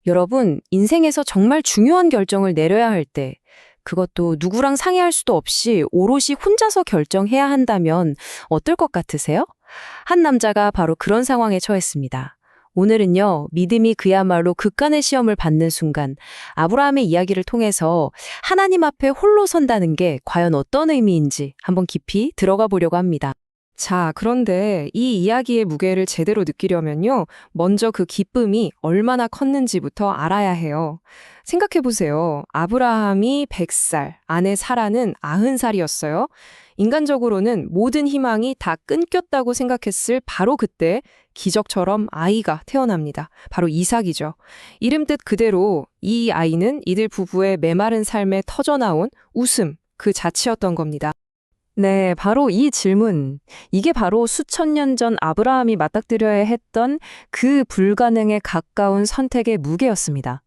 여러분, 인생에서 정말 중요한 결정을 내려야 할 때, 그것도 누구랑 상의할 수도 없이 오롯이 혼자서 결정해야 한다면 어떨 것 같으세요? 한 남자가 바로 그런 상황에 처했습니다. 오늘은요, 믿음이 그야말로 극간의 시험을 받는 순간, 아브라함의 이야기를 통해서 하나님 앞에 홀로 선다는 게 과연 어떤 의미인지 한번 깊이 들어가 보려고 합니다. 자, 그런데 이 이야기의 무게를 제대로 느끼려면요, 먼저 그 기쁨이 얼마나 컸는지부터 알아야 해요. 생각해 보세요. 아브라함이 100살, 아내 사라는 90살이었어요. 인간적으로는 모든 희망이 다 끊겼다고 생각했을 바로 그때 기적처럼 아이가 태어납니다. 바로 이삭이죠. 이름 뜻 그대로 이 아이는 이들 부부의 메마른 삶에 터져나온 웃음 그 자체였던 겁니다. 네, 바로 이 질문. 이게 바로 수천 년 전 아브라함이 맞닥뜨려야 했던 그 불가능에 가까운 선택의 무게였습니다.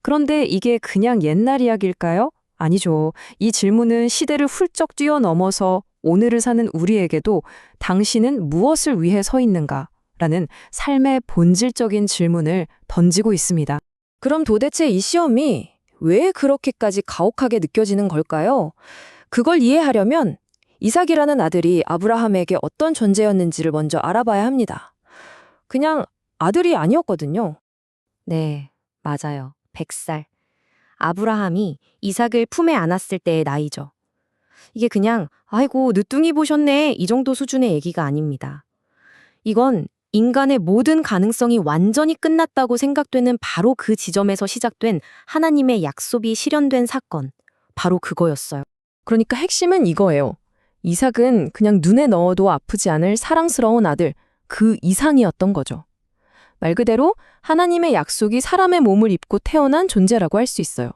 그런데 이게 그냥 옛날 이야기일까요? 아니죠. 이 질문은 시대를 훌쩍 뛰어넘어서 오늘을 사는 우리에게도 당신은 무엇을 위해 서 있는가? 라는 삶의 본질적인 질문을 던지고 있습니다. 그럼 도대체 이 시험이 왜 그렇게까지 가혹하게 느껴지는 걸까요? 그걸 이해하려면 이삭이라는 아들이 아브라함에게 어떤 존재였는지를 먼저 알아봐야 합니다. 그냥 아들이 아니었거든요. 네, 맞아요. 100살. 아브라함이 이삭을 품에 안았을 때의 나이죠. 이게 그냥 아이고 늦둥이 보셨네 이 정도 수준의 얘기가 아닙니다. 이건 인간의 모든 가능성이 완전히 끝났다고 생각되는 바로 그 지점에서 시작된 하나님의 약속이 실현된 사건. 바로 그거였어요. 그러니까 핵심은 이거예요. 이삭은 그냥 눈에 넣어도 아프지 않을 사랑스러운 아들, 그 이상이었던 거죠. 말 그대로 하나님의 약속이 사람의 몸을 입고 태어난 존재라고 할 수 있어요.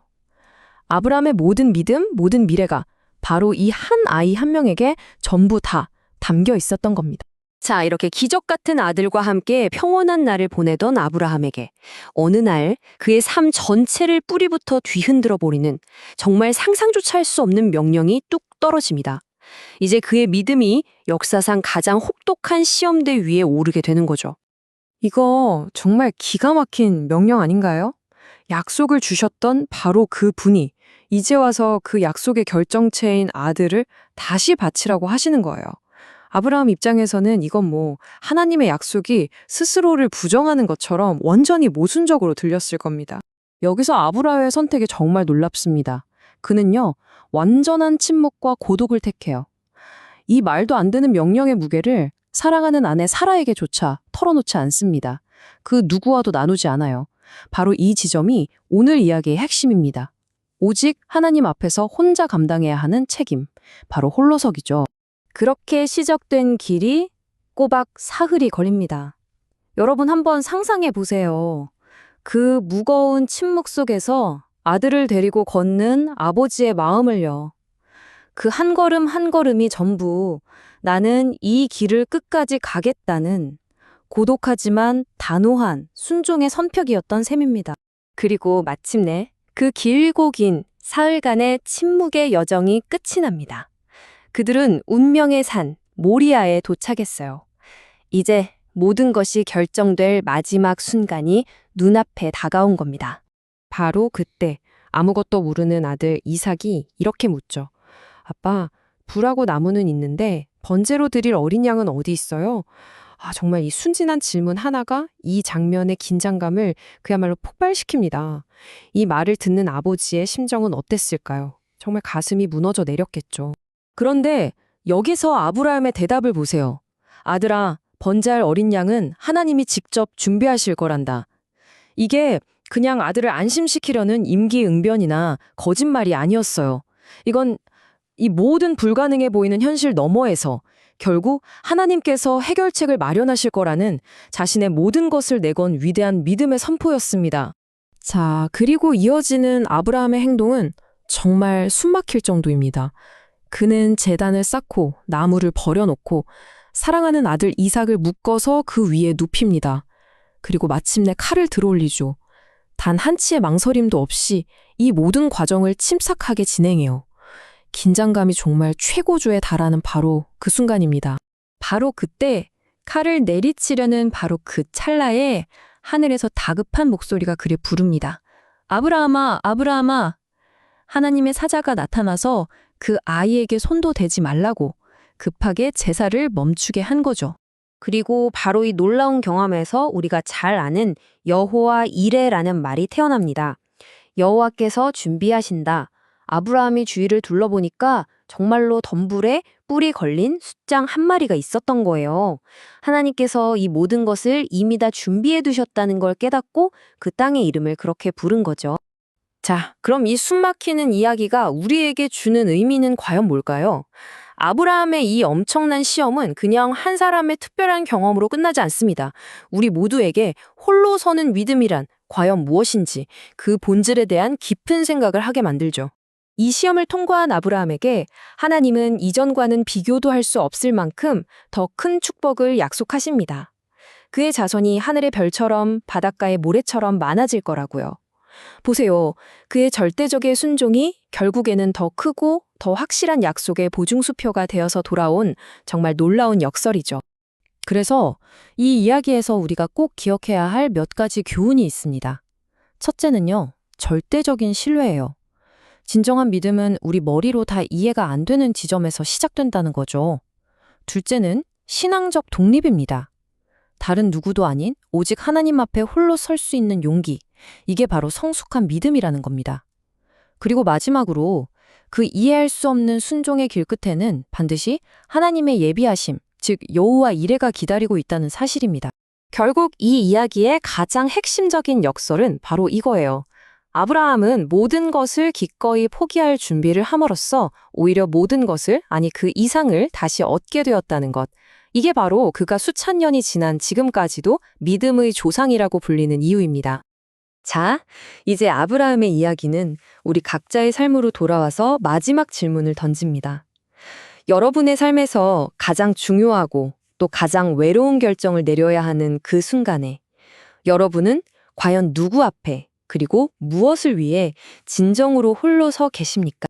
아브라함의 모든 믿음, 모든 미래가 바로 이 한 아이 한 명에게 전부 다 담겨 있었던 겁니다. 자, 이렇게 기적 같은 아들과 함께 평온한 날을 보내던 아브라함에게 어느 날 그의 삶 전체를 뿌리부터 뒤흔들어 버리는 정말 상상조차 할 수 없는 명령이 뚝 떨어집니다. 이제 그의 믿음이 역사상 가장 혹독한 시험대 위에 오르게 되는 거죠. 이거 정말 기가 막힌 명령 아닌가요? 약속을 주셨던 바로 그 분이 이제 와서 그 약속의 결정체인 아들을 다시 바치라고 하시는 거예요. 아브라함 입장에서는 이건 하나님의 약속이 스스로를 부정하는 것처럼 완전히 모순적으로 들렸을 겁니다. 여기서 아브라함의 선택이 정말 놀랍습니다. 그는요, 완전한 침묵과 고독을 택해요. 이 말도 안 되는 명령의 무게를 사랑하는 아내 사라에게조차 털어놓지 않습니다. 그 누구와도 나누지 않아요. 바로 이 지점이 오늘 이야기의 핵심입니다. 오직 하나님 앞에서 혼자 감당해야 하는 책임, 바로 홀로서기죠. 그렇게 시작된 길이 꼬박 사흘이 걸립니다. 여러분 한번 상상해 보세요. 그 무거운 침묵 속에서 아들을 데리고 걷는 아버지의 마음을요. 그 한 걸음 한 걸음이 전부 나는 이 길을 끝까지 가겠다는 고독하지만 단호한 순종의 선택이었던 셈입니다. 그리고 마침내 그 길고 긴 사흘간의 침묵의 여정이 끝이 납니다. 그들은 운명의 산 모리아에 도착했어요. 이제 모든 것이 결정될 마지막 순간이 눈앞에 다가온 겁니다. 바로 그때 아무것도 모르는 아들 이삭이 이렇게 묻죠. 아빠, 불하고 나무는 있는데 번제로 드릴 어린 양은 어디 있어요? 정말 이 순진한 질문 하나가 이 장면의 긴장감을 그야말로 폭발시킵니다. 이 말을 듣는 아버지의 심정은 어땠을까요? 정말 가슴이 무너져 내렸겠죠. 그런데 여기서 아브라함의 대답을 보세요. 아들아, 번제할 어린 양은 하나님이 직접 준비하실 거란다. 이게 그냥 아들을 안심시키려는 임기응변이나 거짓말이 아니었어요. 이건 이 모든 불가능해 보이는 현실 너머에서 결국 하나님께서 해결책을 마련하실 거라는 자신의 모든 것을 내건 위대한 믿음의 선포였습니다. 자, 그리고 이어지는 아브라함의 행동은 정말 숨막힐 정도입니다. 그는 제단을 쌓고 나무를 버려놓고 사랑하는 아들 이삭을 묶어서 그 위에 눕힙니다. 그리고 마침내 칼을 들어올리죠. 단 한치의 망설임도 없이 이 모든 과정을 침착하게 진행해요. 긴장감이 정말 최고조에 달하는 바로 그 순간입니다. 바로 그때 칼을 내리치려는 바로 그 찰나에 하늘에서 다급한 목소리가 그를 부릅니다. 아브라함아, 아브라함아. 하나님의 사자가 나타나서 그 아이에게 손도 대지 말라고 급하게 제사를 멈추게 한 거죠. 그리고 바로 이 놀라운 경험에서 우리가 잘 아는 여호와 이레라는 말이 태어납니다. 여호와께서 준비하신다. 아브라함이 주위를 둘러보니까 정말로 덤불에 뿔이 걸린 숫장 한 마리가 있었던 거예요. 하나님께서 이 모든 것을 이미 다 준비해 두셨다는 걸 깨닫고 그 땅의 이름을 그렇게 부른 거죠. 자, 그럼 이 숨막히는 이야기가 우리에게 주는 의미는 과연 뭘까요? 아브라함의 이 엄청난 시험은 그냥 한 사람의 특별한 경험으로 끝나지 않습니다. 우리 모두에게 홀로 서는 믿음이란 과연 무엇인지 그 본질에 대한 깊은 생각을 하게 만들죠. 이 시험을 통과한 아브라함에게 하나님은 이전과는 비교도 할 수 없을 만큼 더 큰 축복을 약속하십니다. 그의 자손이 하늘의 별처럼 바닷가의 모래처럼 많아질 거라고요. 보세요. 그의 절대적의 순종이 결국에는 더 크고 더 확실한 약속의 보증수표가 되어서 돌아온 정말 놀라운 역설이죠. 그래서 이 이야기에서 우리가 꼭 기억해야 할 몇 가지 교훈이 있습니다. 첫째는요, 절대적인 신뢰예요. 진정한 믿음은 우리 머리로 다 이해가 안 되는 지점에서 시작된다는 거죠. 둘째는 신앙적 독립입니다. 다른 누구도 아닌 오직 하나님 앞에 홀로 설 수 있는 용기. 이게 바로 성숙한 믿음이라는 겁니다. 그리고 마지막으로 그 이해할 수 없는 순종의 길 끝에는 반드시 하나님의 예비하심, 즉 여호와 이레가 기다리고 있다는 사실입니다. 결국 이 이야기의 가장 핵심적인 역설은 바로 이거예요. 아브라함은 모든 것을 기꺼이 포기할 준비를 함으로써 오히려 모든 것을, 아니 그 이상을 다시 얻게 되었다는 것. 이게 바로 그가 수천 년이 지난 지금까지도 믿음의 조상이라고 불리는 이유입니다. 자, 이제 아브라함의 이야기는 우리 각자의 삶으로 돌아와서 마지막 질문을 던집니다. 여러분의 삶에서 가장 중요하고 또 가장 외로운 결정을 내려야 하는 그 순간에 여러분은 과연 누구 앞에 그리고 무엇을 위해 진정으로 홀로 서 계십니까?